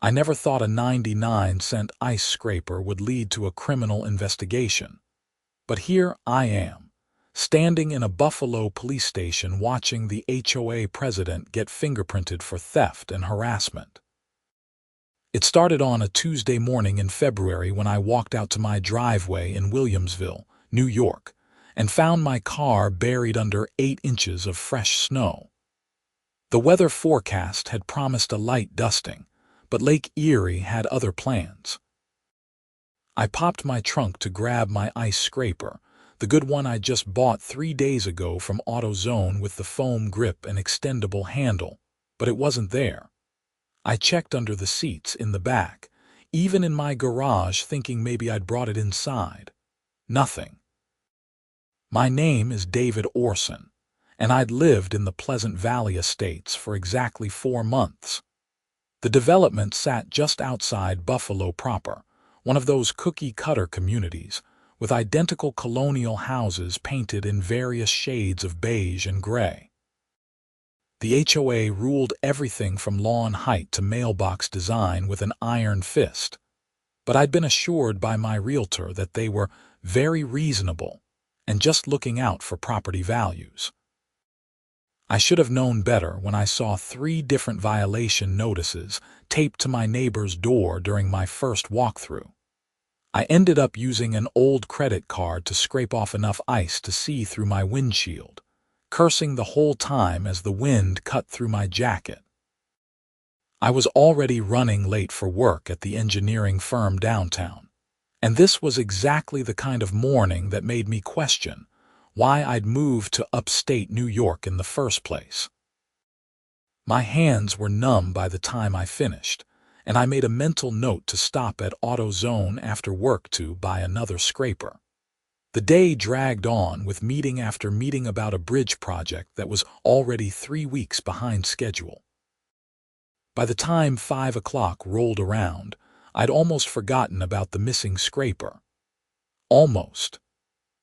I never thought a 99-cent ice scraper would lead to a criminal investigation. But here I am, standing in a Buffalo police station watching the HOA president get fingerprinted for theft and harassment. It started on a Tuesday morning in February when I walked out to my driveway in Williamsville, New York, and found my car buried under 8 inches of fresh snow. The weather forecast had promised a light dusting, but Lake Erie had other plans. I popped my trunk to grab my ice scraper, the good one I just bought 3 days ago from AutoZone with the foam grip and extendable handle, but it wasn't there. I checked under the seats in the back, even in my garage, thinking maybe I'd brought it inside. Nothing. My name is David Orson, and I'd lived in the Pleasant Valley Estates for exactly 4 months. The development sat just outside Buffalo proper, one of those cookie-cutter communities, with identical colonial houses painted in various shades of beige and gray. The HOA ruled everything from lawn height to mailbox design with an iron fist, but I'd been assured by my realtor that they were very reasonable and just looking out for property values. I should have known better when I saw 3 different violation notices taped to my neighbor's door during my first walkthrough. I ended up using an old credit card to scrape off enough ice to see through my windshield, cursing the whole time as the wind cut through my jacket. I was already running late for work at the engineering firm downtown, and this was exactly the kind of morning that made me question why I'd moved to upstate New York in the first place. My hands were numb by the time I finished, and I made a mental note to stop at AutoZone after work to buy another scraper. The day dragged on with meeting after meeting about a bridge project that was already 3 weeks behind schedule. By the time 5 o'clock rolled around, I'd almost forgotten about the missing scraper. Almost.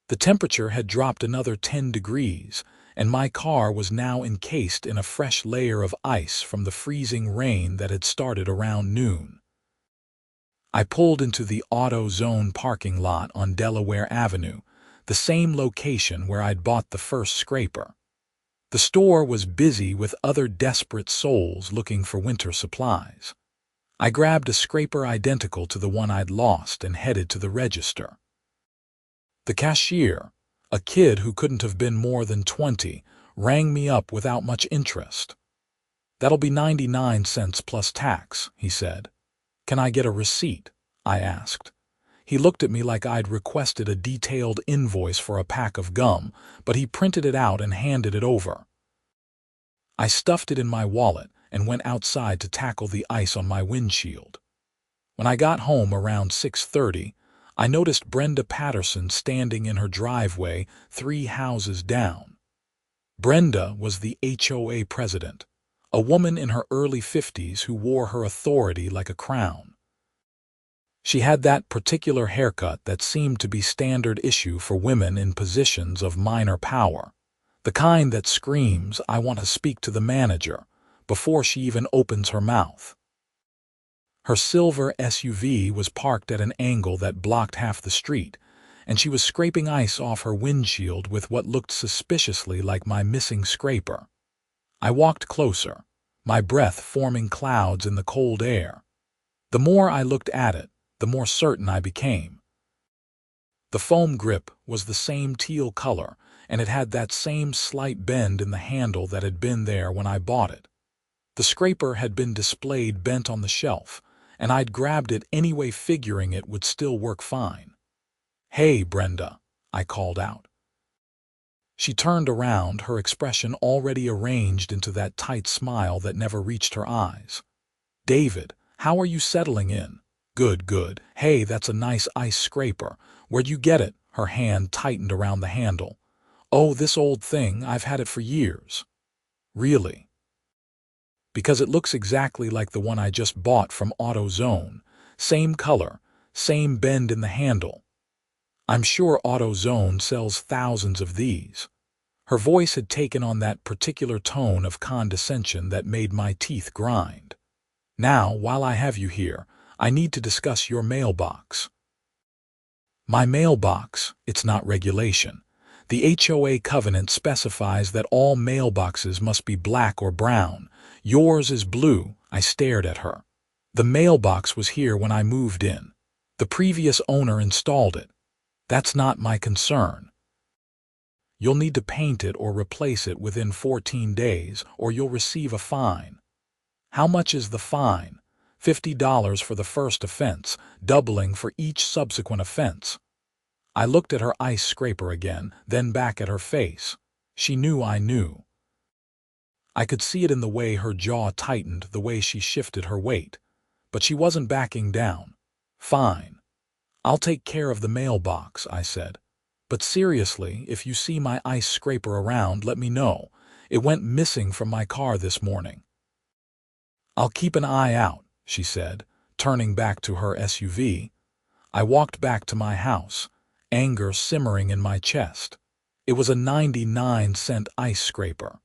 The temperature had dropped another 10 degrees, and my car was now encased in a fresh layer of ice from the freezing rain that had started around noon. I pulled into the AutoZone parking lot on Delaware Avenue, the same location where I'd bought the first scraper. The store was busy with other desperate souls looking for winter supplies. I grabbed a scraper identical to the one I'd lost and headed to the register. The cashier, a kid who couldn't have been more than 20, rang me up without much interest. "That'll be 99 cents plus tax," he said. "Can I get a receipt?" I asked. He looked at me like I'd requested a detailed invoice for a pack of gum, but he printed it out and handed it over. I stuffed it in my wallet and went outside to tackle the ice on my windshield. When I got home around 6:30, I noticed Brenda Patterson standing in her driveway 3 houses down. Brenda was the HOA president, a woman in her early 50s who wore her authority like a crown. She had that particular haircut that seemed to be standard issue for women in positions of minor power, the kind that screams, "I want to speak to the manager," before she even opens her mouth. Her silver SUV was parked at an angle that blocked half the street, and she was scraping ice off her windshield with what looked suspiciously like my missing scraper. I walked closer, my breath forming clouds in the cold air. The more I looked at it, the more certain I became. The foam grip was the same teal color, and it had that same slight bend in the handle that had been there when I bought it. The scraper had been displayed bent on the shelf, and I'd grabbed it anyway, figuring it would still work fine. "Hey, Brenda," I called out. She turned around, her expression already arranged into that tight smile that never reached her eyes. "David, how are you settling in?" "Good, good. Hey, that's a nice ice scraper. Where'd you get it?" Her hand tightened around the handle. "Oh, this old thing, I've had it for years." "Really?" "Because it looks exactly like the one I just bought from AutoZone. Same color, same bend in the handle. I'm sure AutoZone sells thousands of these." Her voice had taken on that particular tone of condescension that made my teeth grind. Now, while I have you here, I need to discuss your mailbox. My mailbox, it's not regulation. The HOA covenant specifies that all mailboxes must be black or brown. Yours is blue. I stared at her. The mailbox was here when I moved in. The previous owner installed it. That's not my concern. You'll need to paint it or replace it within 14 days, or you'll receive a fine. How much is the fine? $50 for the first offense, doubling for each subsequent offense. I looked at her ice scraper again, then back at her face. She knew I knew. I could see it in the way her jaw tightened, the way she shifted her weight. But she wasn't backing down. Fine. I'll take care of the mailbox, I said. But seriously, if you see my ice scraper around, let me know. It went missing from my car this morning. I'll keep an eye out, she said, turning back to her SUV. I walked back to my house, anger simmering in my chest. It was a 99-cent ice scraper.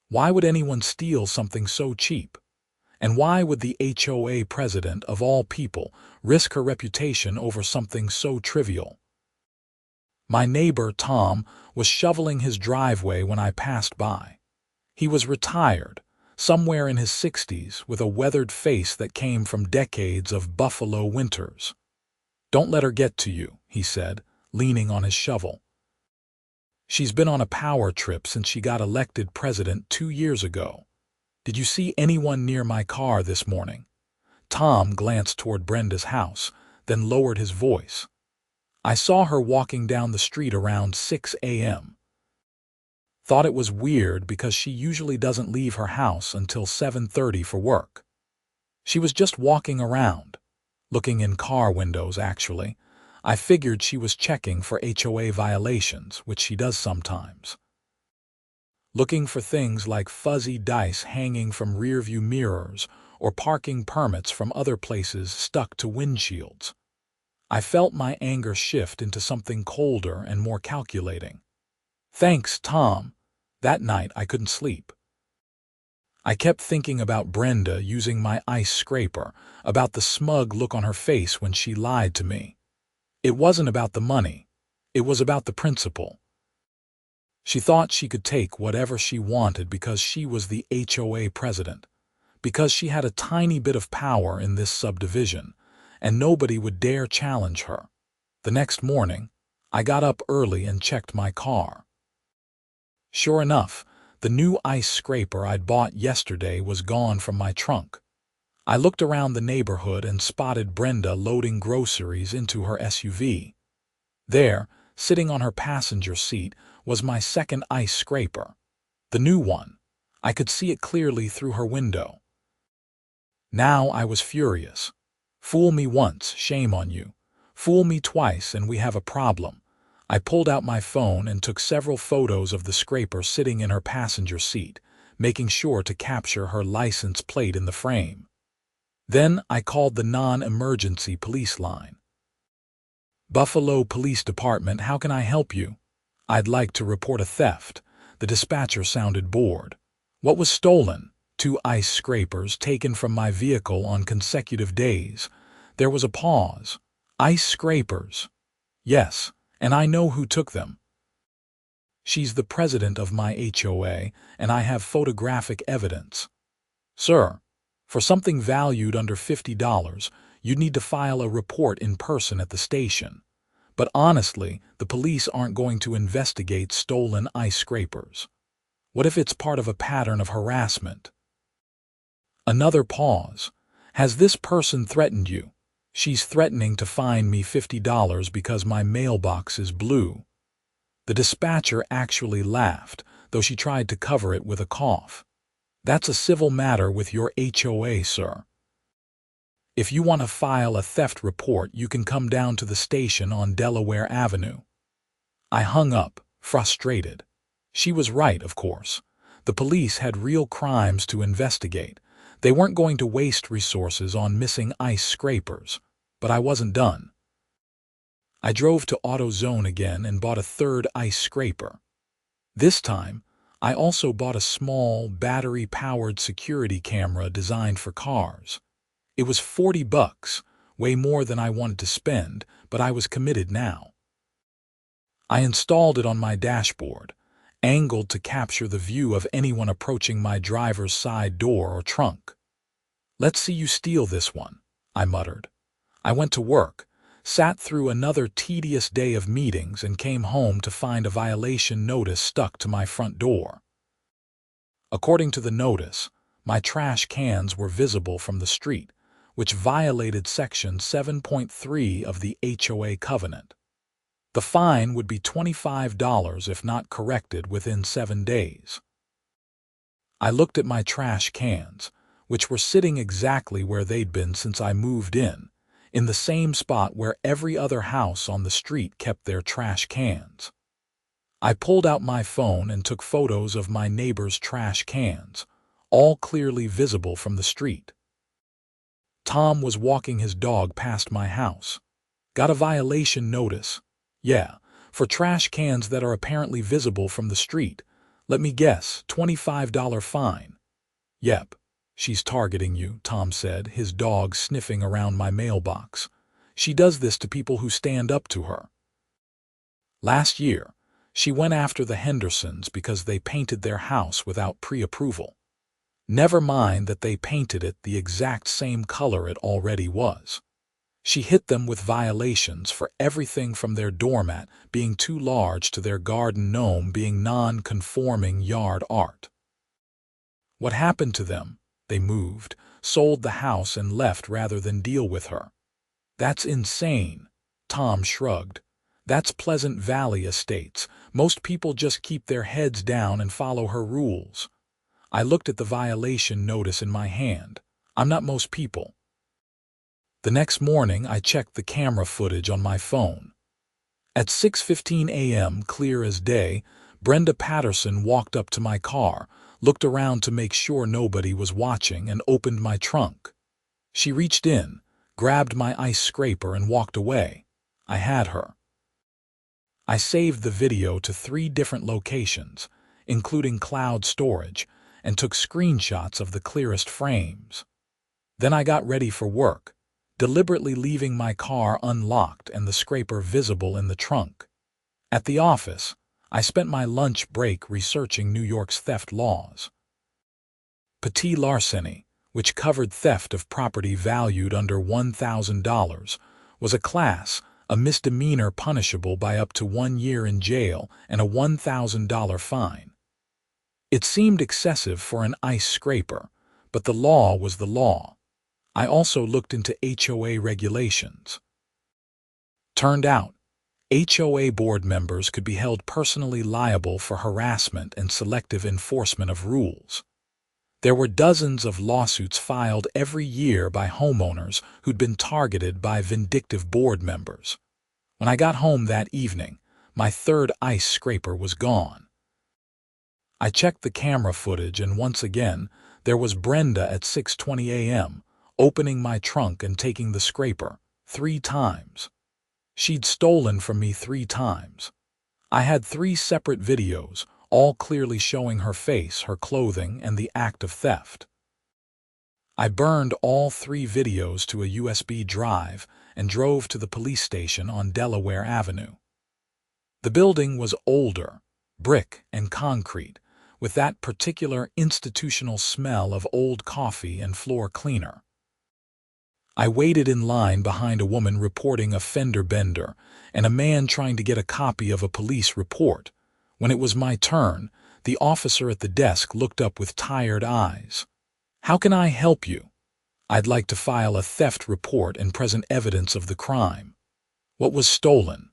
Why would anyone steal something so cheap? And why would the HOA president, of all people, risk her reputation over something so trivial? My neighbor, Tom, was shoveling his driveway when I passed by. He was retired, somewhere in his 60s, with a weathered face that came from decades of Buffalo winters. "Don't let her get to you," he said, leaning on his shovel. "She's been on a power trip since she got elected president 2 years ago. Did you see anyone near my car this morning?" Tom glanced toward Brenda's house, then lowered his voice. "I saw her walking down the street around 6 a.m. Thought it was weird because she usually doesn't leave her house until 7:30 for work. She was just walking around, looking in car windows, actually. I figured she was checking for HOA violations, which she does sometimes. Looking for things like fuzzy dice hanging from rearview mirrors or parking permits from other places stuck to windshields." I felt my anger shift into something colder and more calculating. "Thanks, Tom." That night I couldn't sleep. I kept thinking about Brenda using my ice scraper, about the smug look on her face when she lied to me. It wasn't about the money. It was about the principle. She thought she could take whatever she wanted because she was the HOA president, because she had a tiny bit of power in this subdivision, and nobody would dare challenge her. The next morning, I got up early and checked my car. Sure enough, the new ice scraper I'd bought yesterday was gone from my trunk. I looked around the neighborhood and spotted Brenda loading groceries into her SUV. There, sitting on her passenger seat, was my second ice scraper. The new one. I could see it clearly through her window. Now I was furious. Fool me once, shame on you. Fool me twice and we have a problem. I pulled out my phone and took several photos of the scraper sitting in her passenger seat, making sure to capture her license plate in the frame. Then I called the non-emergency police line. "Buffalo Police Department, how can I help you?" "I'd like to report a theft." The dispatcher sounded bored. "What was stolen?" "2 ice scrapers taken from my vehicle on consecutive days." There was a pause. "Ice scrapers?" "Yes, and I know who took them. She's the president of my HOA, and I have photographic evidence." "Sir, for something valued under $50, you'd need to file a report in person at the station. But honestly, the police aren't going to investigate stolen ice scrapers. What if it's part of a pattern of harassment?" Another pause. "Has this person threatened you?" "She's threatening to fine me $50 because my mailbox is blue." The dispatcher actually laughed, though she tried to cover it with a cough. "That's a civil matter with your HOA, sir. If you want to file a theft report, you can come down to the station on Delaware Avenue." I hung up, frustrated. She was right, of course. The police had real crimes to investigate. They weren't going to waste resources on missing ice scrapers. But I wasn't done. I drove to AutoZone again and bought a third ice scraper. This time, I also bought a small, battery-powered security camera designed for cars. It was $40, way more than I wanted to spend, but I was committed now. I installed it on my dashboard, angled to capture the view of anyone approaching my driver's side door or trunk. "Let's see you steal this one," I muttered. I went to work, sat through another tedious day of meetings, and came home to find a violation notice stuck to my front door. According to the notice, my trash cans were visible from the street, which violated Section 7.3 of the HOA covenant. The fine would be $25 if not corrected within 7 days. I looked at my trash cans, which were sitting exactly where they'd been since I moved in the same spot where every other house on the street kept their trash cans. I pulled out my phone and took photos of my neighbor's trash cans, all clearly visible from the street. Tom was walking his dog past my house. "Got a violation notice." "Yeah, for trash cans that are apparently visible from the street. Let me guess, $25 fine." "Yep. She's targeting you," Tom said, his dog sniffing around my mailbox. "She does this to people who stand up to her. Last year, she went after the Hendersons because they painted their house without pre-approval. Never mind that they painted it the exact same color it already was. She hit them with violations for everything from their doormat being too large to their garden gnome being non-conforming yard art. What happened to them? They moved, sold the house, and left rather than deal with her." "That's insane," Tom shrugged. "That's Pleasant Valley Estates. Most people just keep their heads down and follow her rules." I looked at the violation notice in my hand. I'm not most people. The next morning, I checked the camera footage on my phone. At 6:15 a.m., clear as day, Brenda Patterson walked up to my car, looked around to make sure nobody was watching, and opened my trunk. She reached in, grabbed my ice scraper, and walked away. I had her. I saved the video to 3 different locations, including cloud storage, and took screenshots of the clearest frames. Then I got ready for work, deliberately leaving my car unlocked and the scraper visible in the trunk. At the office, I spent my lunch break researching New York's theft laws. Petit larceny, which covered theft of property valued under $1,000, was a class, a misdemeanor punishable by up to 1 year in jail and a $1,000 fine. It seemed excessive for an ice scraper, but the law was the law. I also looked into HOA regulations. Turned out, HOA board members could be held personally liable for harassment and selective enforcement of rules. There were dozens of lawsuits filed every year by homeowners who'd been targeted by vindictive board members. When I got home that evening, my 3rd ice scraper was gone. I checked the camera footage, and once again, there was Brenda at 6:20 a.m., opening my trunk and taking the scraper 3 times. She'd stolen from me 3 times. I had 3 separate videos, all clearly showing her face, her clothing, and the act of theft. I burned all 3 videos to a USB drive and drove to the police station on Delaware Avenue. The building was older, brick and concrete, with that particular institutional smell of old coffee and floor cleaner. I waited in line behind a woman reporting a fender bender and a man trying to get a copy of a police report. When it was my turn, the officer at the desk looked up with tired eyes. "How can I help you?" "I'd like to file a theft report and present evidence of the crime." "What was stolen?"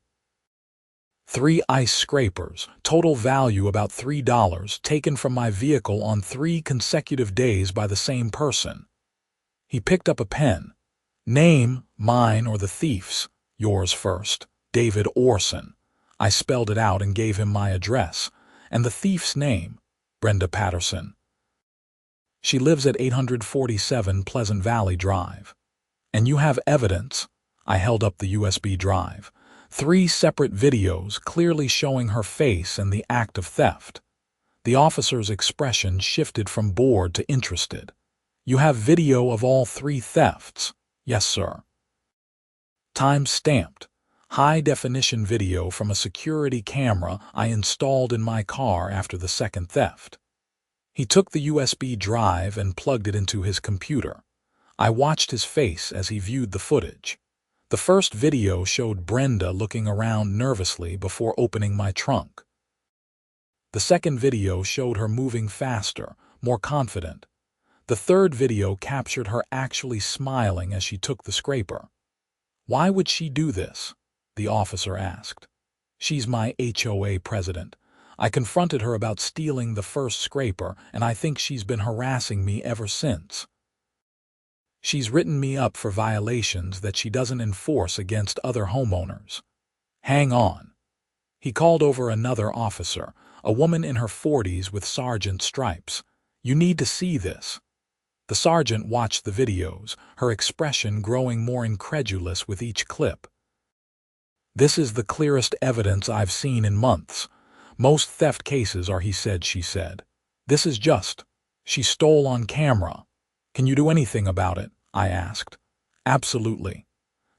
3 ice scrapers, total value about $3, taken from my vehicle on 3 consecutive days by the same person. He picked up a pen. "Name, mine or the thief's?" "Yours first. David Orson." I spelled it out and gave him my address. "And the thief's name?" "Brenda Patterson. She lives at 847 Pleasant Valley Drive." "And you have evidence?" I held up the USB drive. 3 separate videos clearly showing her face and the act of theft. The officer's expression shifted from bored to interested. You have video of all 3 thefts? Yes, sir. Time stamped. High-definition video from a security camera I installed in my car after the second theft. He took the USB drive and plugged it into his computer. I watched his face as he viewed the footage. The first video showed Brenda looking around nervously before opening my trunk. The second video showed her moving faster, more confident. The third video captured her actually smiling as she took the scraper. "Why would she do this?" the officer asked. "She's my HOA president. I confronted her about stealing the first scraper, and I think she's been harassing me ever since. She's written me up for violations that she doesn't enforce against other homeowners." "Hang on." He called over another officer, a woman in her 40s with sergeant stripes. "You need to see this." The sergeant watched the videos, her expression growing more incredulous with each clip. "This is the clearest evidence I've seen in months. Most theft cases are he said, she said. This is just, she stole on camera. Can you do anything about it?" I asked. "Absolutely.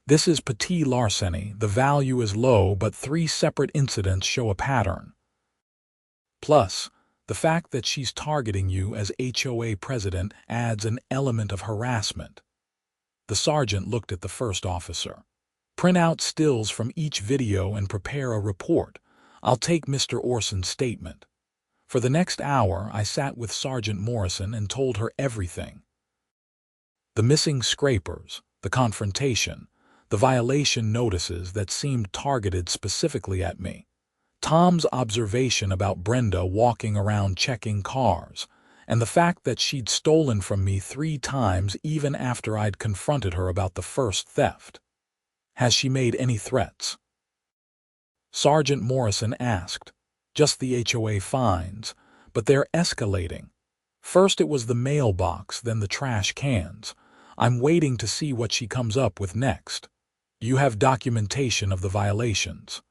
This is petty larceny. The value is low, but 3 separate incidents show a pattern. Plus, the fact that she's targeting you as HOA president adds an element of harassment." The sergeant looked at the first officer. "Print out stills from each video and prepare a report. I'll take Mr. Orson's statement." For the next hour, I sat with Sergeant Morrison and told her everything. The missing scrapers, the confrontation, the violation notices that seemed targeted specifically at me, Tom's observation about Brenda walking around checking cars, and the fact that she'd stolen from me 3 times even after I'd confronted her about the first theft. "Has she made any threats?" Sergeant Morrison asked. "Just the HOA fines, but they're escalating. First it was the mailbox, then the trash cans. I'm waiting to see what she comes up with next." "Do you have documentation of the violations?"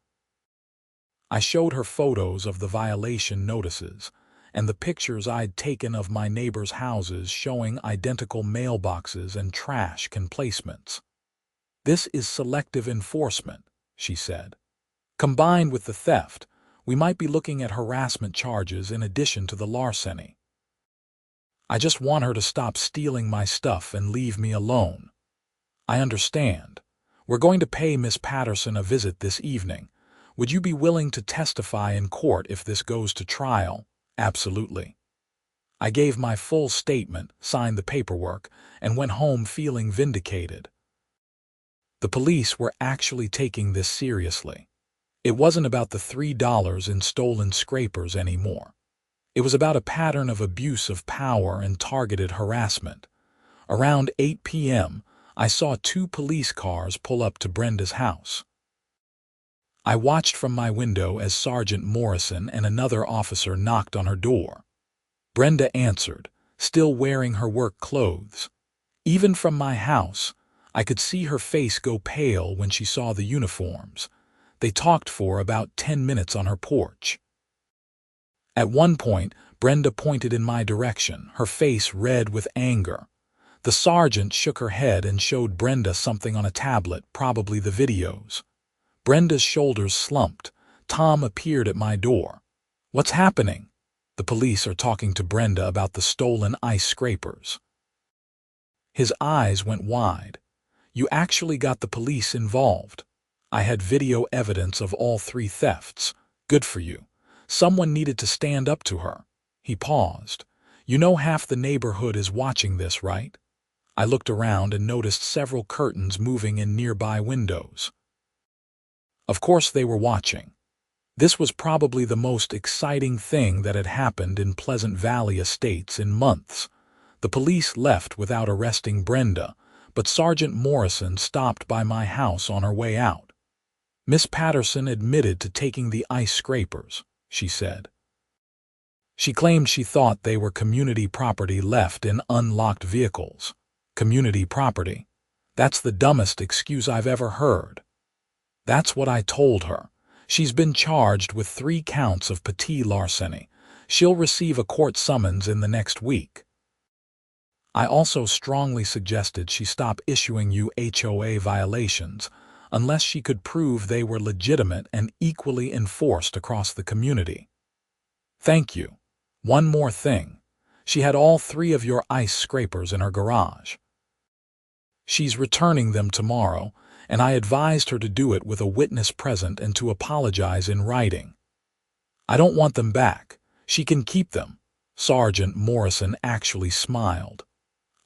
I showed her photos of the violation notices and the pictures I'd taken of my neighbors' houses showing identical mailboxes and trash can placements. "This is selective enforcement," she said. "Combined with the theft, we might be looking at harassment charges in addition to the larceny. I just want her to stop stealing my stuff and leave me alone." "I understand. We're going to pay Miss Patterson a visit this evening. Would you be willing to testify in court if this goes to trial?" "Absolutely." I gave my full statement, signed the paperwork, and went home feeling vindicated. The police were actually taking this seriously. It wasn't about the $3 in stolen scrapers anymore. It was about a pattern of abuse of power and targeted harassment. Around 8 p.m., I saw 2 police cars pull up to Brenda's house. I watched from my window as Sergeant Morrison and another officer knocked on her door. Brenda answered, still wearing her work clothes. Even from my house, I could see her face go pale when she saw the uniforms. They talked for about 10 minutes on her porch. At one point, Brenda pointed in my direction, her face red with anger. The sergeant shook her head and showed Brenda something on a tablet, probably the videos. Brenda's shoulders slumped. Tom appeared at my door. "What's happening?" "The police are talking to Brenda about the stolen ice scrapers." His eyes went wide. "You actually got the police involved?" "I had video evidence of all 3 thefts." "Good for you. Someone needed to stand up to her." He paused. "You know half the neighborhood is watching this, right?" I looked around and noticed several curtains moving in nearby windows. Of course they were watching. This was probably the most exciting thing that had happened in Pleasant Valley Estates in months. The police left without arresting Brenda, but Sergeant Morrison stopped by my house on her way out. "Miss Patterson admitted to taking the ice scrapers," she said. She claimed she thought they were community property left in unlocked vehicles. Community property? That's the dumbest excuse I've ever heard. That's what I told her. She's been charged with 3 counts of petty larceny. She'll receive a court summons in the next week. I also strongly suggested she stop issuing you HOA violations unless she could prove they were legitimate and equally enforced across the community. Thank you. One more thing. She had all 3 of your ice scrapers in her garage. She's returning them tomorrow, and I advised her to do it with a witness present and to apologize in writing. I don't want them back. She can keep them. Sergeant Morrison actually smiled.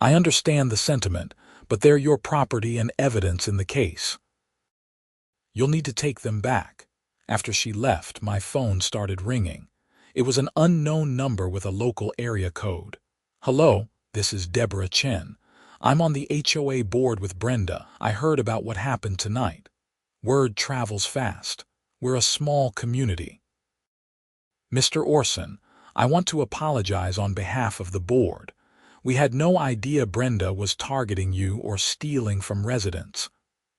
I understand the sentiment, but they're your property and evidence in the case. You'll need to take them back. After she left, my phone started ringing. It was an unknown number with a local area code. Hello, this is Deborah Chen. I'm on the HOA board with Brenda. I heard about what happened tonight. Word travels fast. We're a small community. Mr. Orson, I want to apologize on behalf of the board. We had no idea Brenda was targeting you or stealing from residents.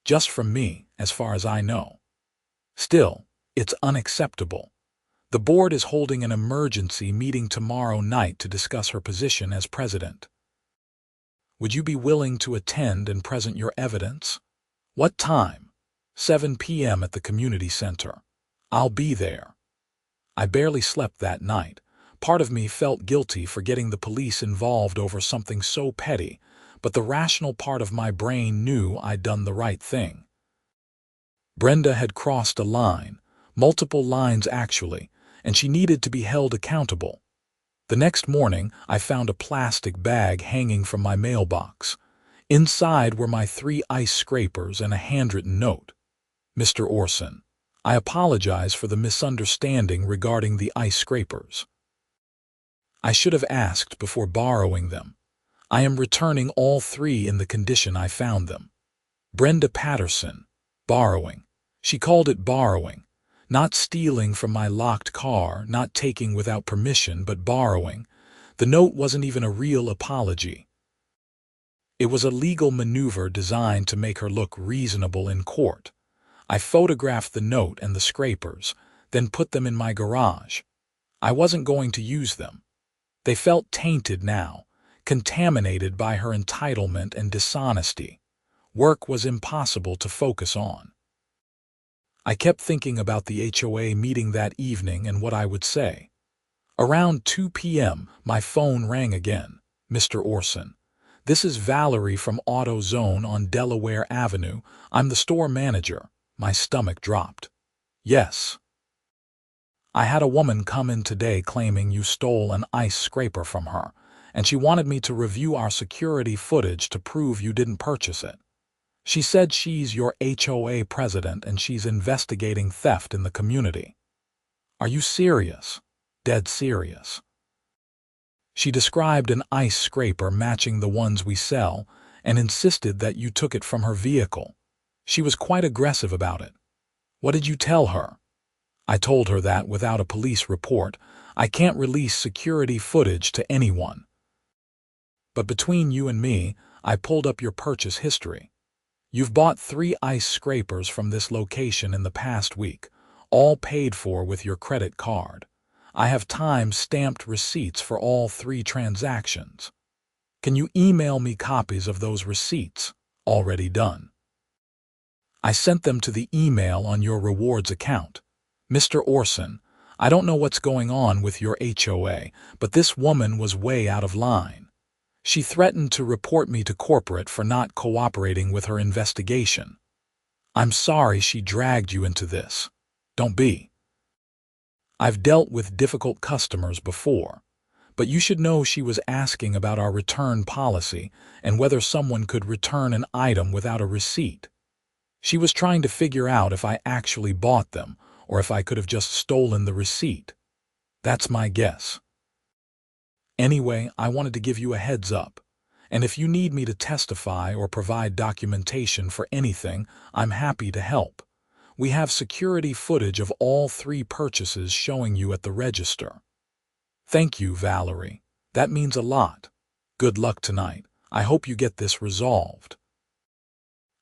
Just from me, as far as I know. Still, it's unacceptable. The board is holding an emergency meeting tomorrow night to discuss her position as president. Would you be willing to attend and present your evidence? What time? 7 p.m. at the community center. I'll be there. I barely slept that night. Part of me felt guilty for getting the police involved over something so petty, but the rational part of my brain knew I'd done the right thing. Brenda had crossed a line, multiple lines actually, and she needed to be held accountable. The next morning, I found a plastic bag hanging from my mailbox. Inside were my 3 ice scrapers and a handwritten note. Mr. Orson, I apologize for the misunderstanding regarding the ice scrapers. I should have asked before borrowing them. I am returning all 3 in the condition I found them. Brenda Patterson. Borrowing. She called it borrowing. Not stealing from my locked car, not taking without permission, but borrowing. The note wasn't even a real apology. It was a legal maneuver designed to make her look reasonable in court. I photographed the note and the scrapers, then put them in my garage. I wasn't going to use them. They felt tainted now, contaminated by her entitlement and dishonesty. Work was impossible to focus on. I kept thinking about the HOA meeting that evening and what I would say. Around 2 p.m., my phone rang again. Mr. Orson, this is Valerie from AutoZone on Delaware Avenue. I'm the store manager. My stomach dropped. Yes. I had a woman come in today claiming you stole an ice scraper from her, and she wanted me to review our security footage to prove you didn't purchase it. She said she's your HOA president and she's investigating theft in the community. Are you serious? Dead serious. She described an ice scraper matching the ones we sell and insisted that you took it from her vehicle. She was quite aggressive about it. What did you tell her? I told her that without a police report, I can't release security footage to anyone. But between you and me, I pulled up your purchase history. You've bought 3 ice scrapers from this location in the past week, all paid for with your credit card. I have time-stamped receipts for all 3 transactions. Can you email me copies of those receipts? Already done. I sent them to the email on your rewards account. Mr. Orson, I don't know what's going on with your HOA, but this woman was way out of line. She threatened to report me to corporate for not cooperating with her investigation. I'm sorry she dragged you into this. Don't be. I've dealt with difficult customers before, but you should know she was asking about our return policy and whether someone could return an item without a receipt. She was trying to figure out if I actually bought them or if I could have just stolen the receipt. That's my guess. Anyway, I wanted to give you a heads up, and if you need me to testify or provide documentation for anything, I'm happy to help. We have security footage of all 3 purchases showing you at the register. Thank you, Valerie. That means a lot. Good luck tonight. I hope you get this resolved.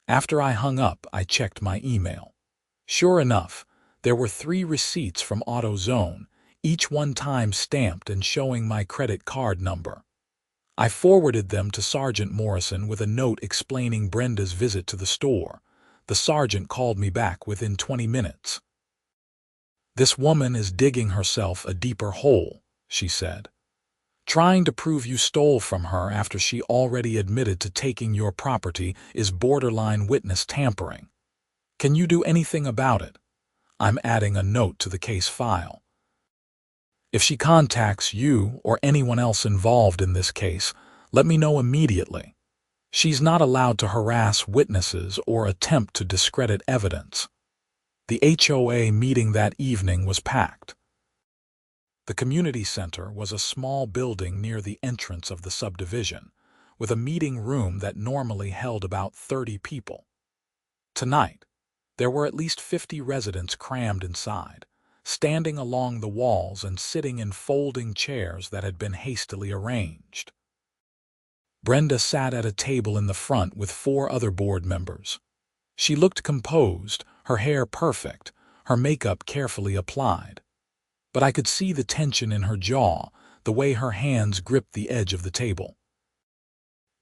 After I hung up, I checked my email. Sure enough, there were 3 receipts from AutoZone, each one time stamped and showing my credit card number. I forwarded them to Sergeant Morrison with a note explaining Brenda's visit to the store. The sergeant called me back within 20 minutes. "This woman is digging herself a deeper hole," she said. "Trying to prove you stole from her after she already admitted to taking your property is borderline witness tampering. Can you do anything about it? I'm adding a note to the case file. If she contacts you or anyone else involved in this case, let me know immediately. She's not allowed to harass witnesses or attempt to discredit evidence." The HOA meeting that evening was packed. The community center was a small building near the entrance of the subdivision, with a meeting room that normally held about 30 people. Tonight, there were at least 50 residents crammed inside, standing along the walls and sitting in folding chairs that had been hastily arranged. Brenda sat at a table in the front with 4 other board members. She looked composed, her hair perfect, her makeup carefully applied. But I could see the tension in her jaw, the way her hands gripped the edge of the table.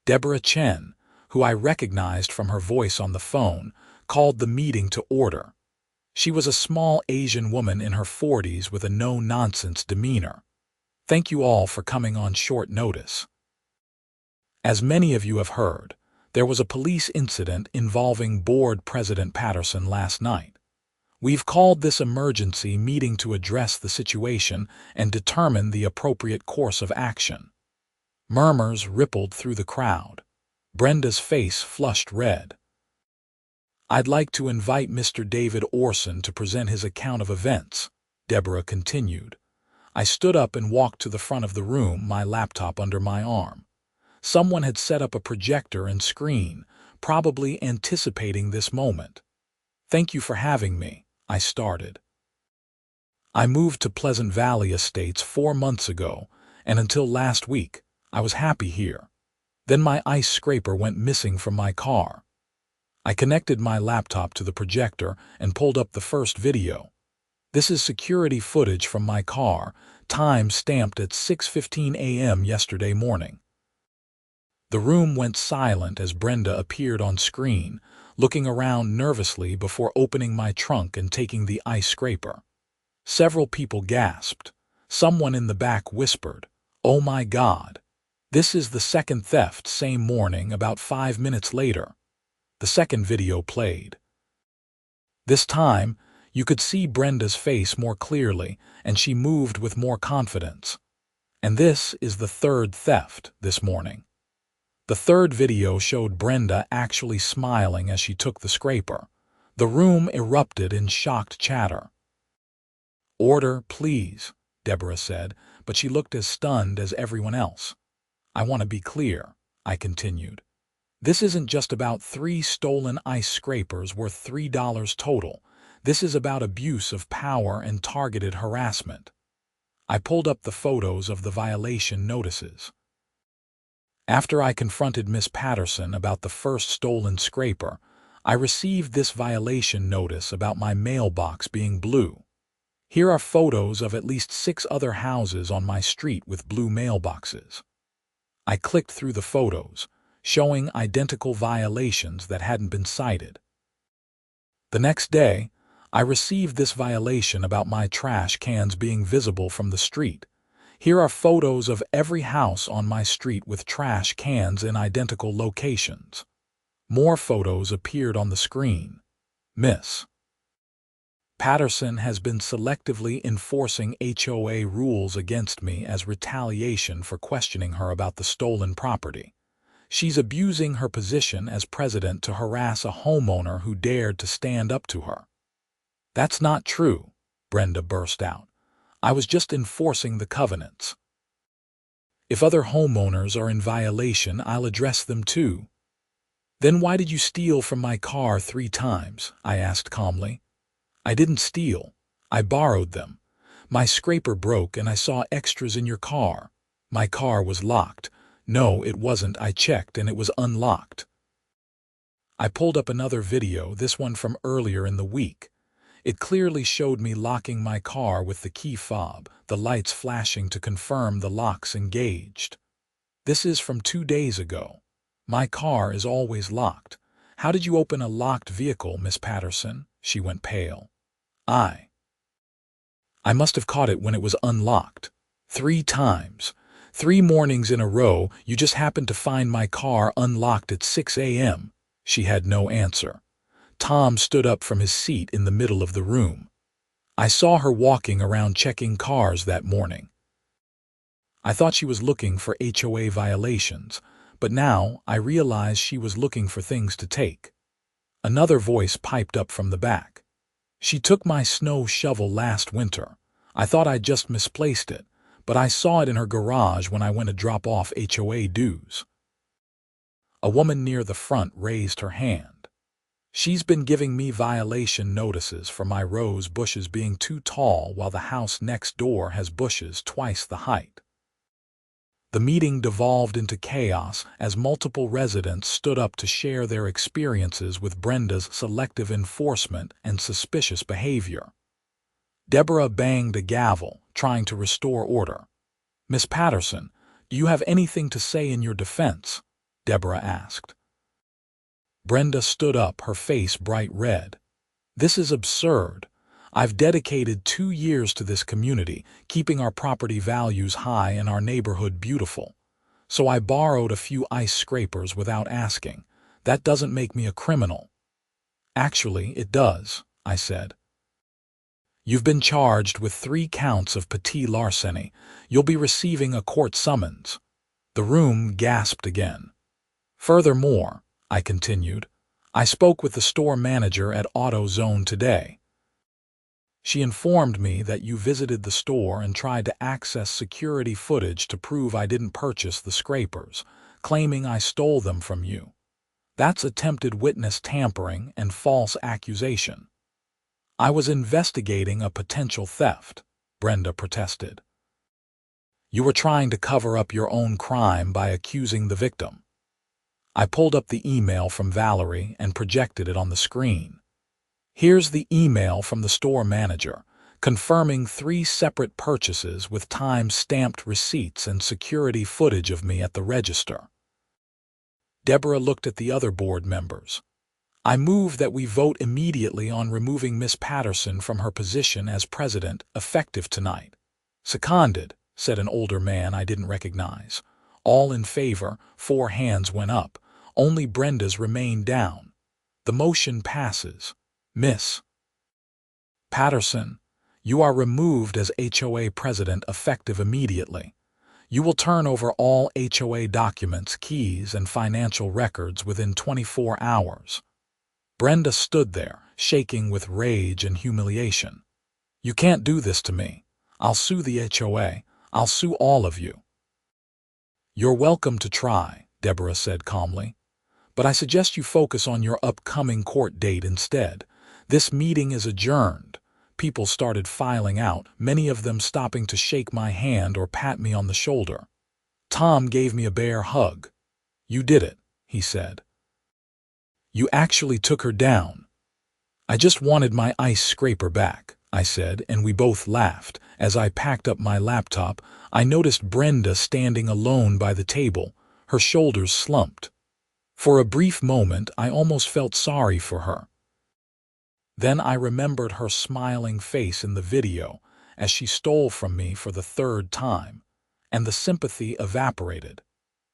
Deborah Chen, who I recognized from her voice on the phone, called the meeting to order. She was a small Asian woman in her 40s with a no-nonsense demeanor. "Thank you all for coming on short notice. As many of you have heard, there was a police incident involving Board President Patterson last night. We've called this emergency meeting to address the situation and determine the appropriate course of action." Murmurs rippled through the crowd. Brenda's face flushed red. "I'd like to invite Mr. David Orson to present his account of events," Deborah continued. I stood up and walked to the front of the room, my laptop under my arm. Someone had set up a projector and screen, probably anticipating this moment. "Thank you for having me," I started. "I moved to Pleasant Valley Estates 4 months ago, and until last week, I was happy here. Then my ice scraper went missing from my car." I connected my laptop to the projector and pulled up the first video. This is security footage from my car, time stamped at 6:15 a.m. yesterday morning. The room went silent as Brenda appeared on screen, looking around nervously before opening my trunk and taking the ice scraper. Several people gasped. Someone in the back whispered, "Oh my God. This is the second theft same morning." About 5 minutes later, the second video played. This time, you could see Brenda's face more clearly, and she moved with more confidence. And this is the third theft this morning. The third video showed Brenda actually smiling as she took the scraper. The room erupted in shocked chatter. "Order, please," Deborah said, but she looked as stunned as everyone else. "I want to be clear," I continued. "This isn't just about 3 stolen ice scrapers worth $3 total. This is about abuse of power and targeted harassment." I pulled up the photos of the violation notices. After I confronted Miss Patterson about the first stolen scraper, I received this violation notice about my mailbox being blue. Here are photos of at least 6 other houses on my street with blue mailboxes. I clicked through the photos, showing identical violations that hadn't been cited. The next day, I received this violation about my trash cans being visible from the street. Here are photos of every house on my street with trash cans in identical locations. More photos appeared on the screen. Miss Patterson has been selectively enforcing HOA rules against me as retaliation for questioning her about the stolen property. She's abusing her position as president to harass a homeowner who dared to stand up to her. "That's not true," Brenda burst out. "I was just enforcing the covenants. If other homeowners are in violation, I'll address them too." "Then why did you steal from my car 3 times?" I asked calmly. "I didn't steal. I borrowed them. My scraper broke and I saw extras in your car. My car was locked." "No, it wasn't. I checked and it was unlocked." I pulled up another video, this one from earlier in the week. It clearly showed me locking my car with the key fob, the lights flashing to confirm the lock's engaged. This is from 2 days ago. My car is always locked. How did you open a locked vehicle, Miss Patterson? She went pale. I must have caught it when it was unlocked. 3 times. 3 mornings in a row, you just happened to find my car unlocked at 6 a.m. She had no answer. Tom stood up from his seat in the middle of the room. I saw her walking around checking cars that morning. I thought she was looking for HOA violations, but now I realized she was looking for things to take. Another voice piped up from the back. She took my snow shovel last winter. I thought I'd just misplaced it, but I saw it in her garage when I went to drop off HOA dues. A woman near the front raised her hand. She's been giving me violation notices for my rose bushes being too tall while the house next door has bushes twice the height. The meeting devolved into chaos as multiple residents stood up to share their experiences with Brenda's selective enforcement and suspicious behavior. Deborah banged a gavel, trying to restore order. Miss Patterson, do you have anything to say in your defense? Deborah asked. Brenda stood up, her face bright red. This is absurd. I've dedicated 2 years to this community, keeping our property values high and our neighborhood beautiful. So I borrowed a few ice scrapers without asking. That doesn't make me a criminal. Actually, it does, I said. You've been charged with 3 counts of petit larceny. You'll be receiving a court summons. The room gasped again. Furthermore, I continued, I spoke with the store manager at AutoZone today. She informed me that you visited the store and tried to access security footage to prove I didn't purchase the scrapers, claiming I stole them from you. That's attempted witness tampering and false accusation. I was investigating a potential theft, Brenda protested. You were trying to cover up your own crime by accusing the victim. I pulled up the email from Valerie and projected it on the screen. Here's the email from the store manager, confirming 3 separate purchases with time-stamped receipts and security footage of me at the register. Deborah looked at the other board members. I move that we vote immediately on removing Miss Patterson from her position as president, effective tonight. Seconded, said an older man I didn't recognize. All in favor, 4 hands went up. Only Brenda's remained down. The motion passes. Miss Patterson, you are removed as HOA president effective immediately. You will turn over all HOA documents, keys, and financial records within 24 hours. Brenda stood there, shaking with rage and humiliation. You can't do this to me. I'll sue the HOA. I'll sue all of you. You're welcome to try, Deborah said calmly. But I suggest you focus on your upcoming court date instead. This meeting is adjourned. People started filing out, many of them stopping to shake my hand or pat me on the shoulder. Tom gave me a bear hug. You did it, he said. You actually took her down. I just wanted my ice scraper back, I said, and we both laughed. As I packed up my laptop, I noticed Brenda standing alone by the table, her shoulders slumped. For a brief moment, I almost felt sorry for her. Then I remembered her smiling face in the video as she stole from me for the 3rd time, and the sympathy evaporated.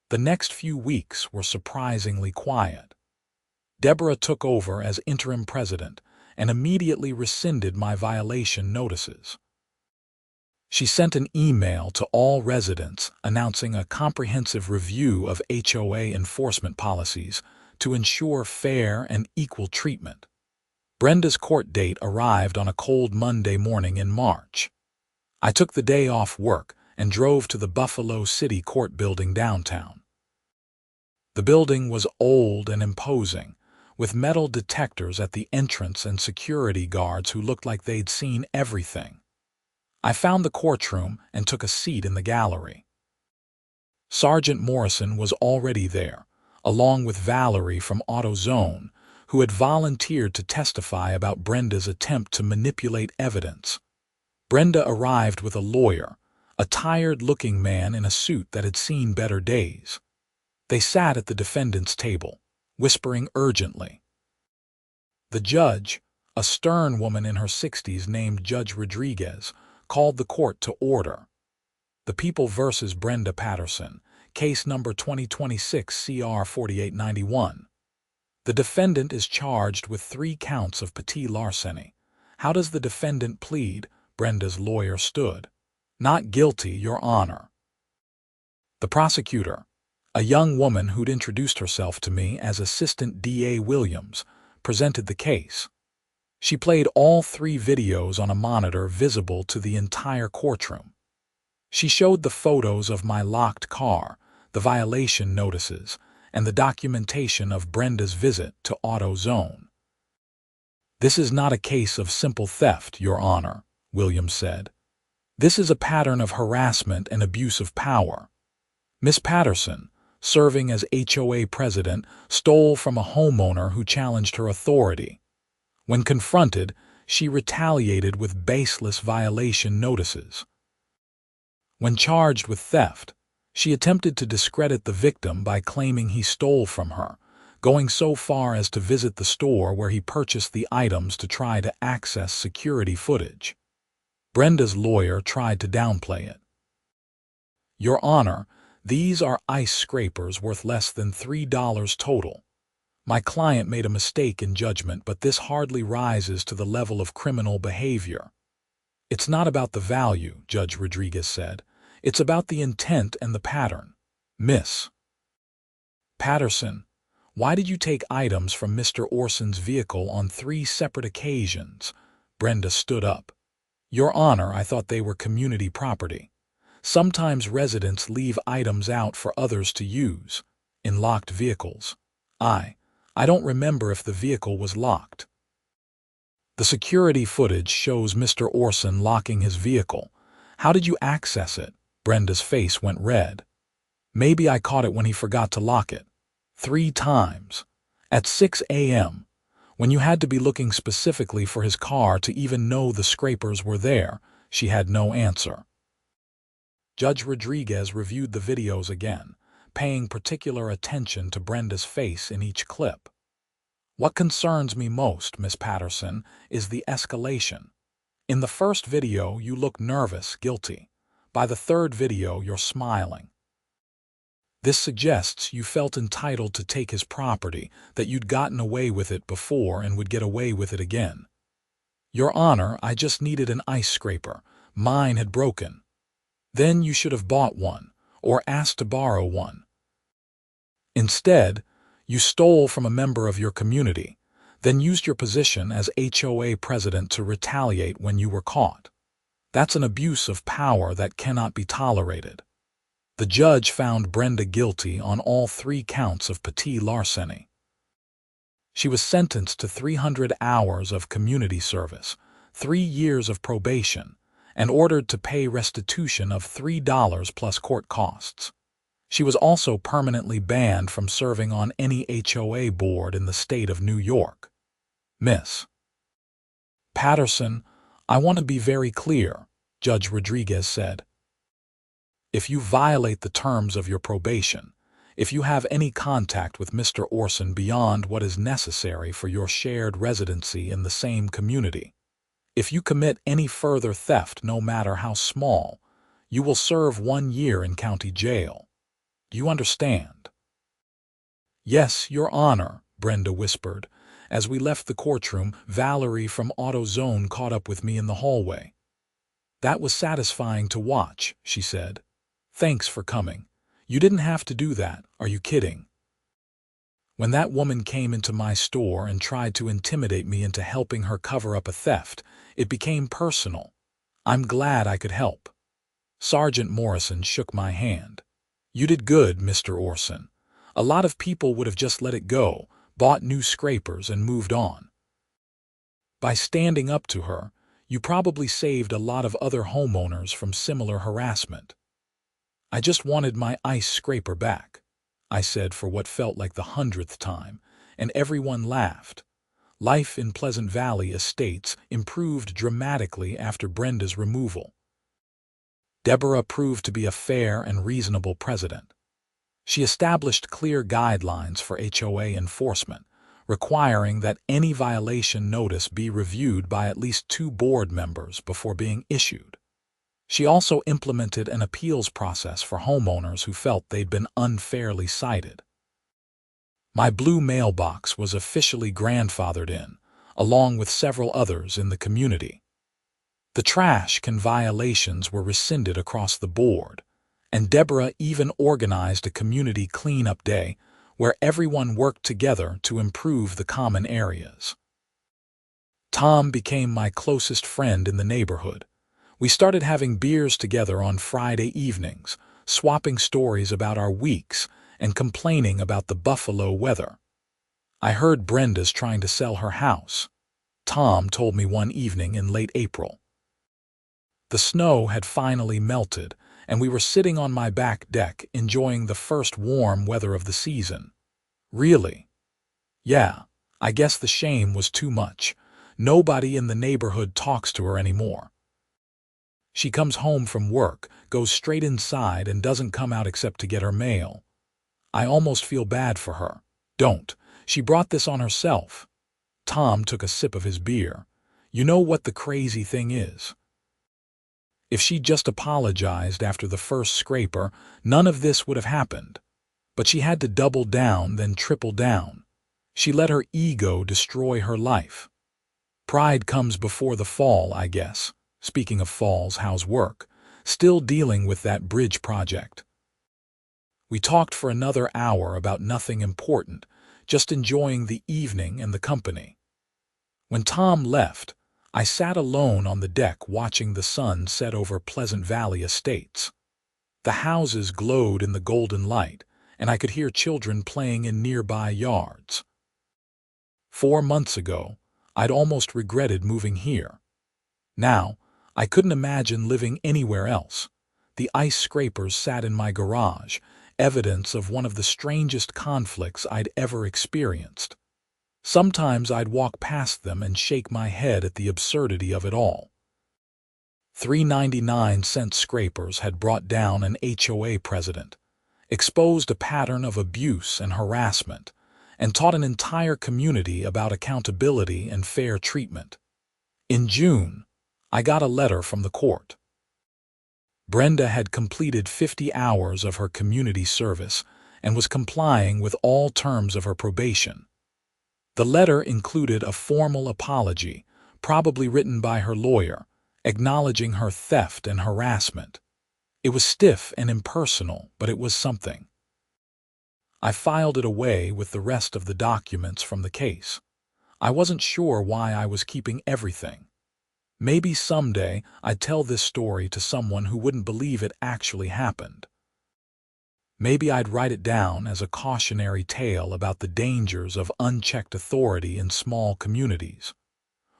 The next few weeks were surprisingly quiet. Deborah took over as interim president and immediately rescinded my violation notices. She sent an email to all residents announcing a comprehensive review of HOA enforcement policies to ensure fair and equal treatment. Brenda's court date arrived on a cold Monday morning in March. I took the day off work and drove to the Buffalo City Court building downtown. The building was old and imposing, with metal detectors at the entrance and security guards who looked like they'd seen everything. I found the courtroom and took a seat in the gallery. Sergeant Orson was already there, along with Valerie from AutoZone, who had volunteered to testify about Brenda's attempt to manipulate evidence. Brenda arrived with a lawyer, a tired-looking man in a suit that had seen better days. They sat at the defendant's table, whispering urgently. The judge, a stern woman in her 60s named Judge Rodriguez, called the court to order. The People versus Brenda Patterson, case number 2026 CR 4891. The defendant is charged with 3 counts of petit larceny. How does the defendant plead? Brenda's lawyer stood. Not guilty, Your Honor. The prosecutor, a young woman who'd introduced herself to me as Assistant DA Williams, presented the case. She played all 3 videos on a monitor visible to the entire courtroom. She showed the photos of my locked car, the violation notices, and the documentation of Brenda's visit to AutoZone. This is not a case of simple theft, Your Honor, Williams said. This is a pattern of harassment and abuse of power. Miss Patterson, serving as HOA president, stole from a homeowner who challenged her authority. When confronted, she retaliated with baseless violation notices. When charged with theft, she attempted to discredit the victim by claiming he stole from her, going so far as to visit the store where he purchased the items to try to access security footage. Brenda's lawyer tried to downplay it. Your Honor, these are ice scrapers worth less than $3 total. My client made a mistake in judgment, but this hardly rises to the level of criminal behavior. It's not about the value, Judge Rodriguez said. It's about the intent and the pattern. Miss Patterson, why did you take items from Mr. Orson's vehicle on 3 separate occasions? Brenda stood up. Your Honor, I thought they were community property. Sometimes residents leave items out for others to use, in locked vehicles. I don't remember if the vehicle was locked. The security footage shows Mr. Orson locking his vehicle. How did you access it? Brenda's face went red. Maybe I caught it when he forgot to lock it. 3 times. At 6 a.m., when you had to be looking specifically for his car to even know the scrapers were there, she had no answer. Judge Rodriguez reviewed the videos again, paying particular attention to Brenda's face in each clip. What concerns me most, Miss Patterson, is the escalation. In the first video, you look nervous, guilty. By the 3rd video, you're smiling. This suggests you felt entitled to take his property, that you'd gotten away with it before and would get away with it again. Your Honor, I just needed an ice scraper. Mine had broken. Then you should have bought one, or asked to borrow one. Instead, you stole from a member of your community, then used your position as HOA president to retaliate when you were caught. That's an abuse of power that cannot be tolerated. The judge found Brenda guilty on all 3 counts of petit larceny. She was sentenced to 300 hours of community service, 3 years of probation, and ordered to pay restitution of $3 plus court costs. She was also permanently banned from serving on any HOA board in the state of New York. Miss Patterson, I want to be very clear, Judge Rodriguez said. If you violate the terms of your probation, if you have any contact with Mr. Orson beyond what is necessary for your shared residency in the same community, if you commit any further theft, no matter how small, you will serve 1 year in county jail. Do you understand? Yes, Your Honor, Brenda whispered. As we left the courtroom, Valerie from AutoZone caught up with me in the hallway. That was satisfying to watch, she said. Thanks for coming. You didn't have to do that, are you kidding? When that woman came into my store and tried to intimidate me into helping her cover up a theft, it became personal. I'm glad I could help. Sergeant Morrison shook my hand. You did good, Mr. Orson. A lot of people would have just let it go, bought new scrapers and moved on. By standing up to her, you probably saved a lot of other homeowners from similar harassment. I just wanted my ice scraper back, I said for what felt like the 100th time, and everyone laughed. Life in Pleasant Valley Estates improved dramatically after Brenda's removal. Deborah proved to be a fair and reasonable president. She established clear guidelines for HOA enforcement, requiring that any violation notice be reviewed by at least 2 board members before being issued. She also implemented an appeals process for homeowners who felt they'd been unfairly cited. My blue mailbox was officially grandfathered in, along with several others in the community. The trash can violations were rescinded across the board, and Deborah even organized a community cleanup day where everyone worked together to improve the common areas. Tom became my closest friend in the neighborhood. We started having beers together on Friday evenings, swapping stories about our weeks and complaining about the Buffalo weather. I heard Brenda's trying to sell her house, Tom told me one evening in late April. The snow had finally melted, and we were sitting on my back deck enjoying the first warm weather of the season. Really? Yeah, I guess the shame was too much. Nobody in the neighborhood talks to her anymore. She comes home from work, goes straight inside, and doesn't come out except to get her mail. I almost feel bad for her. Don't. She brought this on herself. Tom took a sip of his beer. You know what the crazy thing is? If she'd just apologized after the first scraper, none of this would have happened. But she had to double down, then triple down. She let her ego destroy her life. Pride comes before the fall, I guess. Speaking of falls, how's work? Still dealing with that bridge project. We talked for another hour about nothing important, just enjoying the evening and the company. When Tom left, I sat alone on the deck watching the sun set over Pleasant Valley Estates. The houses glowed in the golden light, and I could hear children playing in nearby yards. 4 months ago, I'd almost regretted moving here. Now, I couldn't imagine living anywhere else. The ice scrapers sat in my garage, evidence of one of the strangest conflicts I'd ever experienced. Sometimes I'd walk past them and shake my head at the absurdity of it all. 3.99-cent scrapers had brought down an HOA president, exposed a pattern of abuse and harassment, and taught an entire community about accountability and fair treatment. In June, I got a letter from the court. Brenda had completed 50 hours of her community service and was complying with all terms of her probation. The letter included a formal apology, probably written by her lawyer, acknowledging her theft and harassment. It was stiff and impersonal, but it was something. I filed it away with the rest of the documents from the case. I wasn't sure why I was keeping everything. Maybe someday I'd tell this story to someone who wouldn't believe it actually happened. Maybe I'd write it down as a cautionary tale about the dangers of unchecked authority in small communities.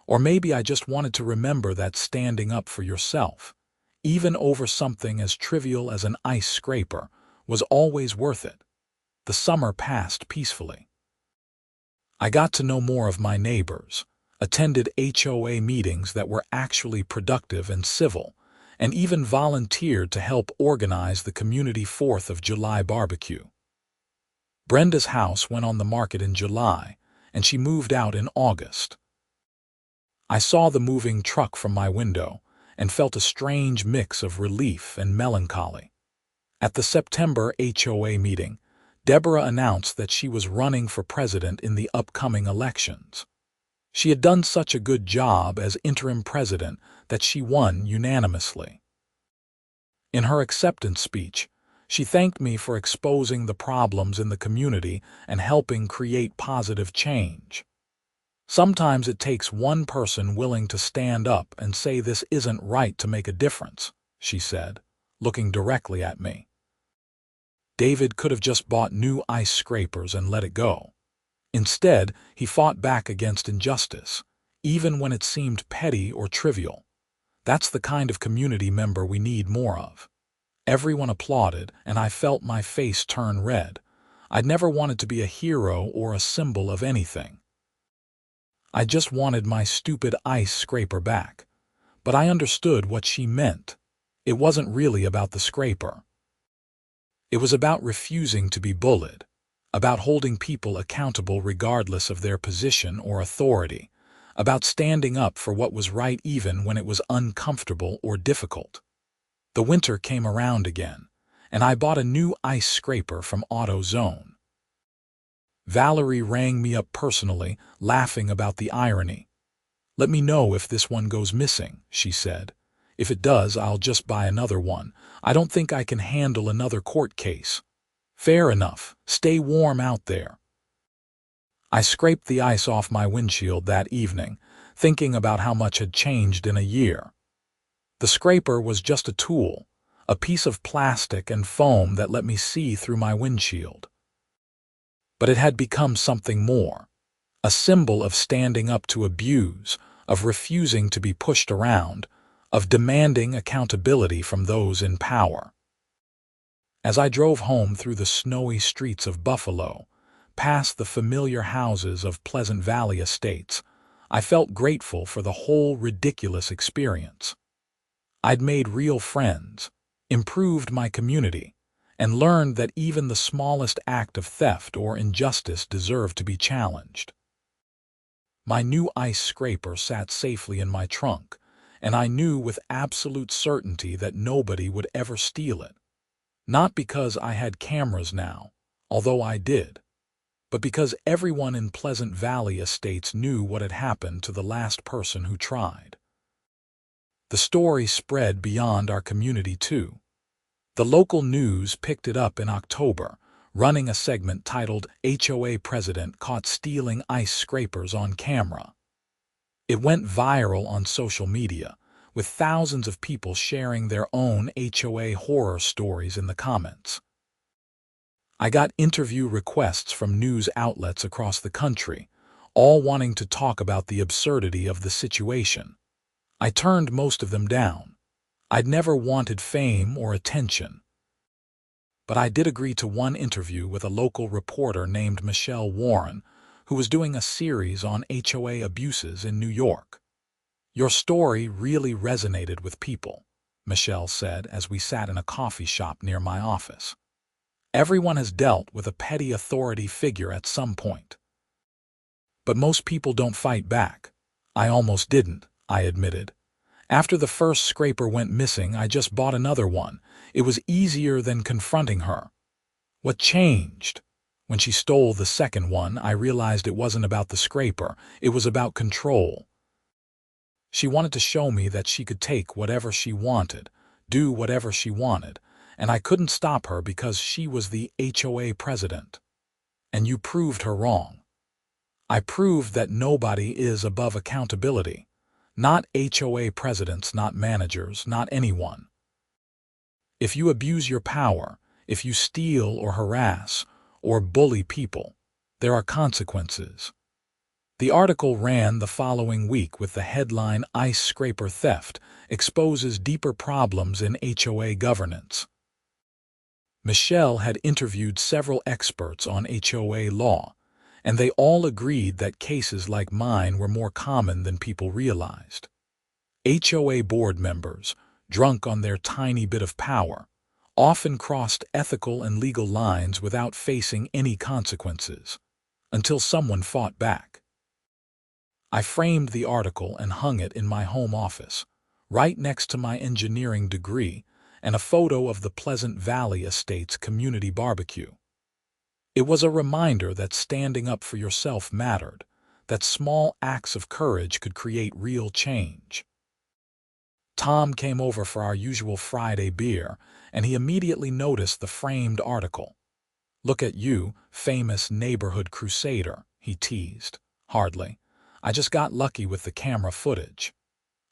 Or maybe I just wanted to remember that standing up for yourself, even over something as trivial as an ice scraper, was always worth it. The summer passed peacefully. I got to know more of my neighbors, attended HOA meetings that were actually productive and civil, and even volunteered to help organize the community 4th of July barbecue. Brenda's house went on the market in July, and she moved out in August. I saw the moving truck from my window and felt a strange mix of relief and melancholy. At the September HOA meeting, Deborah announced that she was running for president in the upcoming elections. She had done such a good job as interim president that she won unanimously. In her acceptance speech, she thanked me for exposing the problems in the community and helping create positive change. Sometimes it takes one person willing to stand up and say this isn't right to make a difference, she said, looking directly at me. David could have just bought new ice scrapers and let it go. Instead, he fought back against injustice, even when it seemed petty or trivial. That's the kind of community member we need more of. Everyone applauded, and I felt my face turn red. I'd never wanted to be a hero or a symbol of anything. I just wanted my stupid ice scraper back. But I understood what she meant. it wasn't really about the scraper. It was about refusing to be bullied, about holding people accountable regardless of their position or authority, about standing up for what was right even when it was uncomfortable or difficult. The winter came around again, and I bought a new ice scraper from AutoZone. Valerie rang me up personally, laughing about the irony. "Let me know if this one goes missing," she said. "If it does, I'll just buy another one. I don't think I can handle another court case." "Fair enough. Stay warm out there." I scraped the ice off my windshield that evening, thinking about how much had changed in a year. The scraper was just a tool, a piece of plastic and foam that let me see through my windshield. But it had become something more, a symbol of standing up to abuse, of refusing to be pushed around, of demanding accountability from those in power. As I drove home through the snowy streets of Buffalo, past the familiar houses of Pleasant Valley Estates, I felt grateful for the whole ridiculous experience. I'd made real friends, improved my community, and learned that even the smallest act of theft or injustice deserved to be challenged. My new ice scraper sat safely in my trunk, and I knew with absolute certainty that nobody would ever steal it. Not because I had cameras now, although I did, but because everyone in Pleasant Valley Estates knew what had happened to the last person who tried. The story spread beyond our community too. The local news picked it up in October, running a segment titled "HOA President Caught Stealing Ice Scrapers on Camera." It went viral on social media, with thousands of people sharing their own HOA horror stories in the comments. I got interview requests from news outlets across the country, all wanting to talk about the absurdity of the situation. I turned most of them down. I'd never wanted fame or attention. But I did agree to one interview with a local reporter named Michelle Warren, who was doing a series on HOA abuses in New York. "Your story really resonated with people," Michelle said as we sat in a coffee shop near my office. "Everyone has dealt with a petty authority figure at some point. But most people don't fight back." "I almost didn't," I admitted. "After the first scraper went missing, I just bought another one. It was easier than confronting her." "What changed?" "When she stole the second one, I realized it wasn't about the scraper. It was about control. She wanted to show me that she could take whatever she wanted, do whatever she wanted, and I couldn't stop her because she was the HOA president. And you proved her wrong." "I proved that nobody is above accountability. Not HOA presidents, not managers, not anyone. If you abuse your power, if you steal or harass or bully people, there are consequences." The article ran the following week with the headline "Ice Scraper Theft Exposes Deeper Problems in HOA Governance." Michelle had interviewed several experts on HOA law, and they all agreed that cases like mine were more common than people realized. HOA board members, drunk on their tiny bit of power, often crossed ethical and legal lines without facing any consequences, until someone fought back. I framed the article and hung it in my home office, right next to my engineering degree and a photo of the Pleasant Valley Estates community barbecue. It was a reminder that standing up for yourself mattered, that small acts of courage could create real change. Tom came over for our usual Friday beer, and he immediately noticed the framed article. "Look at you, famous neighborhood crusader," he teased. "Hardly. I just got lucky with the camera footage."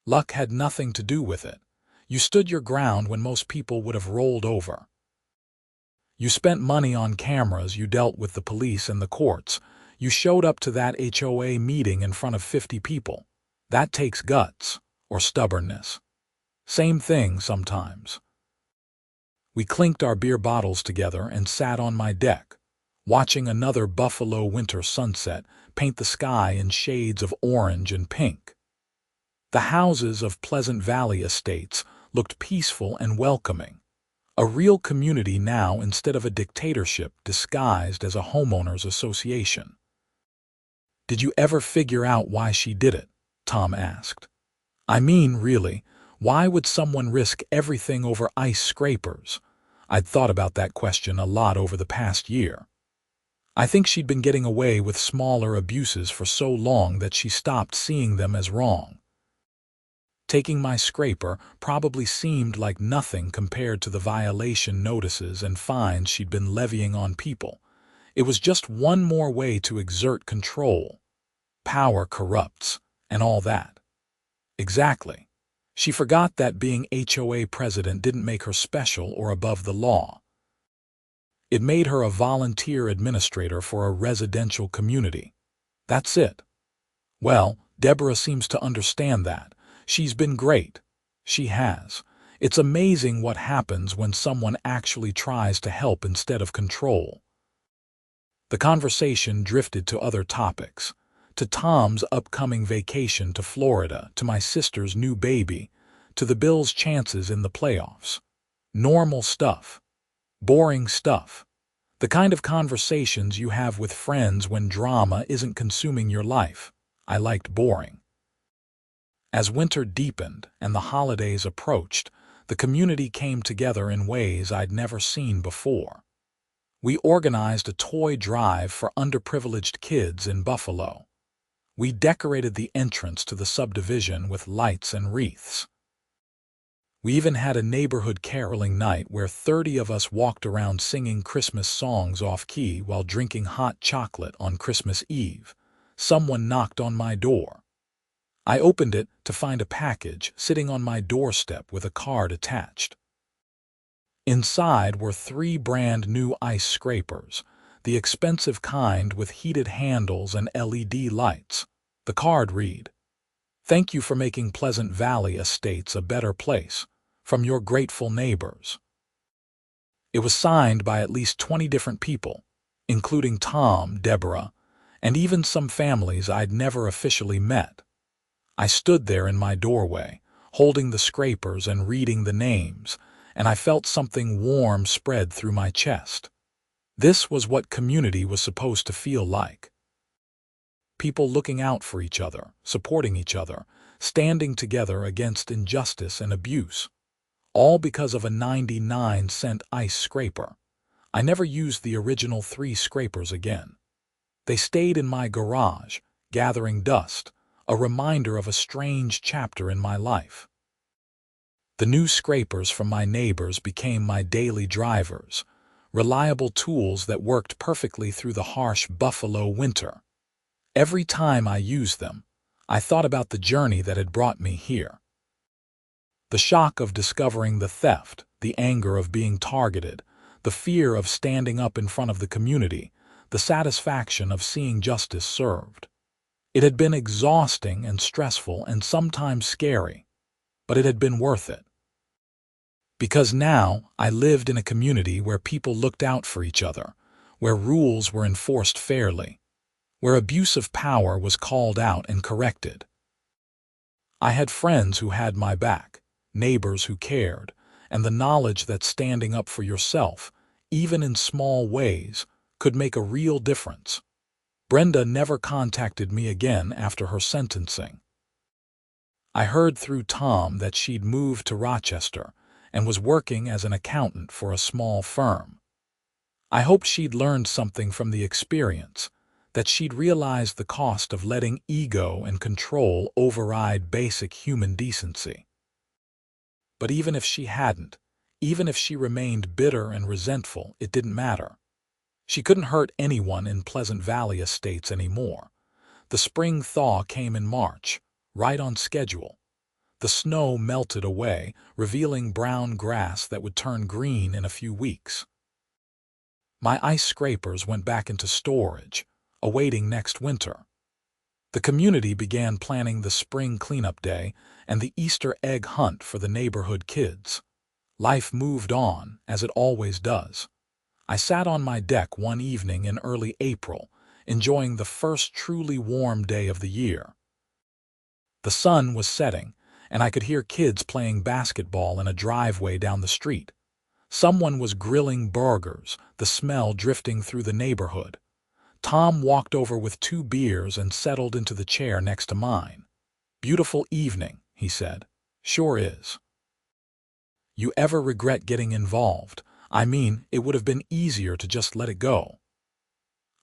"Luck had nothing to do with it. You stood your ground when most people would have rolled over. You spent money on cameras, you dealt with the police and the courts. You showed up to that HOA meeting in front of 50 people. That takes guts, or stubbornness. Same thing sometimes." We clinked our beer bottles together and sat on my deck, watching another Buffalo winter sunset paint the sky in shades of orange and pink. The houses of Pleasant Valley Estates looked peaceful and welcoming. A real community now instead of a dictatorship disguised as a homeowners association. "Did you ever figure out why she did it?" Tom asked. "I mean, really, why would someone risk everything over ice scrapers?" I'd thought about that question a lot over the past year. I think she'd been getting away with smaller abuses for so long that she stopped seeing them as wrong. Taking my scraper probably seemed like nothing compared to the violation notices and fines she'd been levying on people. It was just one more way to exert control. Power corrupts, and all that. Exactly. She forgot that being HOA president didn't make her special or above the law. It made her a volunteer administrator for a residential community. That's it. Well, Deborah seems to understand that. She's been great. She has. It's amazing what happens when someone actually tries to help instead of control. The conversation drifted to other topics. To Tom's upcoming vacation to Florida, to my sister's new baby, to the Bills' chances in the playoffs. Normal stuff. Boring stuff. The kind of conversations you have with friends when drama isn't consuming your life. I liked boring. As winter deepened and the holidays approached, the community came together in ways I'd never seen before. We organized a toy drive for underprivileged kids in Buffalo. We decorated the entrance to the subdivision with lights and wreaths. We even had a neighborhood caroling night where 30 of us walked around singing Christmas songs off-key while drinking hot chocolate on Christmas Eve. Someone knocked on my door. I opened it to find a package sitting on my doorstep with a card attached. Inside were 3 brand new ice scrapers, the expensive kind with heated handles and LED lights. The card read, "Thank you for making Pleasant Valley Estates a better place. From your grateful neighbors." It was signed by at least 20 different people, including Tom, Deborah, and even some families I'd never officially met. I stood there in my doorway, holding the scrapers and reading the names, and I felt something warm spread through my chest. This was what community was supposed to feel like. People looking out for each other, supporting each other, standing together against injustice and abuse. All because of a 99-cent ice scraper. I never used the original 3 scrapers again. They stayed in my garage, gathering dust, a reminder of a strange chapter in my life. The new scrapers from my neighbors became my daily drivers, reliable tools that worked perfectly through the harsh Buffalo winter. Every time I used them, I thought about the journey that had brought me here. The shock of discovering the theft, the anger of being targeted, the fear of standing up in front of the community, the satisfaction of seeing justice served. It had been exhausting and stressful and sometimes scary, but it had been worth it. Because now I lived in a community where people looked out for each other, where rules were enforced fairly, where abuse of power was called out and corrected. I had friends who had my back, neighbors who cared, and the knowledge that standing up for yourself, even in small ways, could make a real difference. Brenda never contacted me again after her sentencing. I heard through Tom that she'd moved to Rochester and was working as an accountant for a small firm. I hoped she'd learned something from the experience, that she'd realized the cost of letting ego and control override basic human decency. But even if she hadn't, even if she remained bitter and resentful, it didn't matter. She couldn't hurt anyone in Pleasant Valley Estates anymore. The spring thaw came in March, right on schedule. The snow melted away, revealing brown grass that would turn green in a few weeks. My ice scrapers went back into storage, awaiting next winter. The community began planning the spring cleanup day and the Easter egg hunt for the neighborhood kids. Life moved on, as it always does. I sat on my deck one evening in early April, enjoying the first truly warm day of the year. The sun was setting, and I could hear kids playing basketball in a driveway down the street. Someone was grilling burgers, the smell drifting through the neighborhood. Tom walked over with 2 beers and settled into the chair next to mine. "Beautiful evening," he said. "Sure is." "You ever regret getting involved? I mean, it would have been easier to just let it go."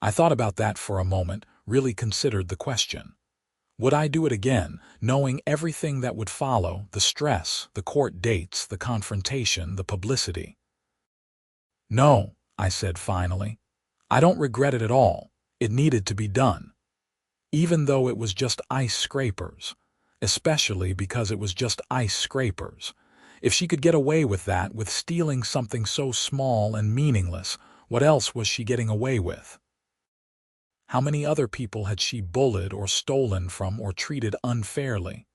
I thought about that for a moment, really considered the question. Would I do it again, knowing everything that would follow, the stress, the court dates, the confrontation, the publicity? "No," I said finally. "I don't regret it at all. It needed to be done. Even though it was just ice scrapers. Especially because it was just ice scrapers. If she could get away with that, with stealing something so small and meaningless, what else was she getting away with? How many other people had she bullied or stolen from or treated unfairly?"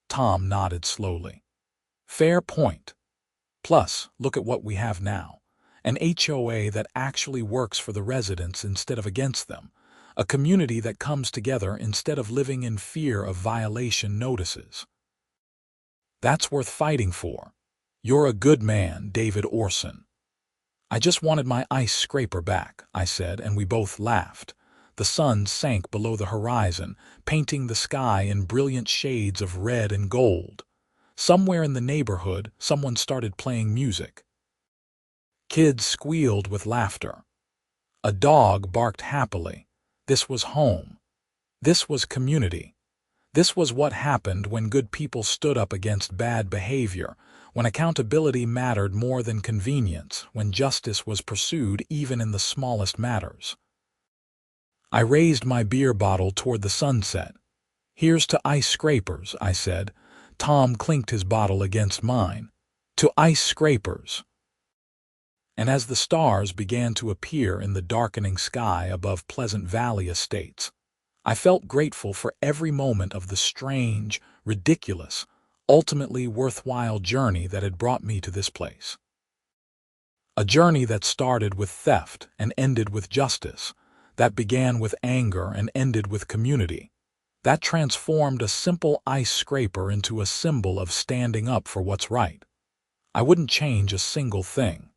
Tom nodded slowly. "Fair point. Plus, look at what we have now. An HOA that actually works for the residents instead of against them. A community that comes together instead of living in fear of violation notices. That's worth fighting for. You're a good man, David Orson." "I just wanted my ice scraper back," I said, and we both laughed. The sun sank below the horizon, painting the sky in brilliant shades of red and gold. Somewhere in the neighborhood, someone started playing music. Kids squealed with laughter. A dog barked happily. This was home. This was community. This was what happened when good people stood up against bad behavior, when accountability mattered more than convenience, when justice was pursued even in the smallest matters. I raised my beer bottle toward the sunset. "Here's to ice scrapers," I said. Tom clinked his bottle against mine. "To ice scrapers." And as the stars began to appear in the darkening sky above Pleasant Valley Estates, I felt grateful for every moment of the strange, ridiculous, ultimately worthwhile journey that had brought me to this place. A journey that started with theft and ended with justice, that began with anger and ended with community, that transformed a simple ice scraper into a symbol of standing up for what's right. I wouldn't change a single thing.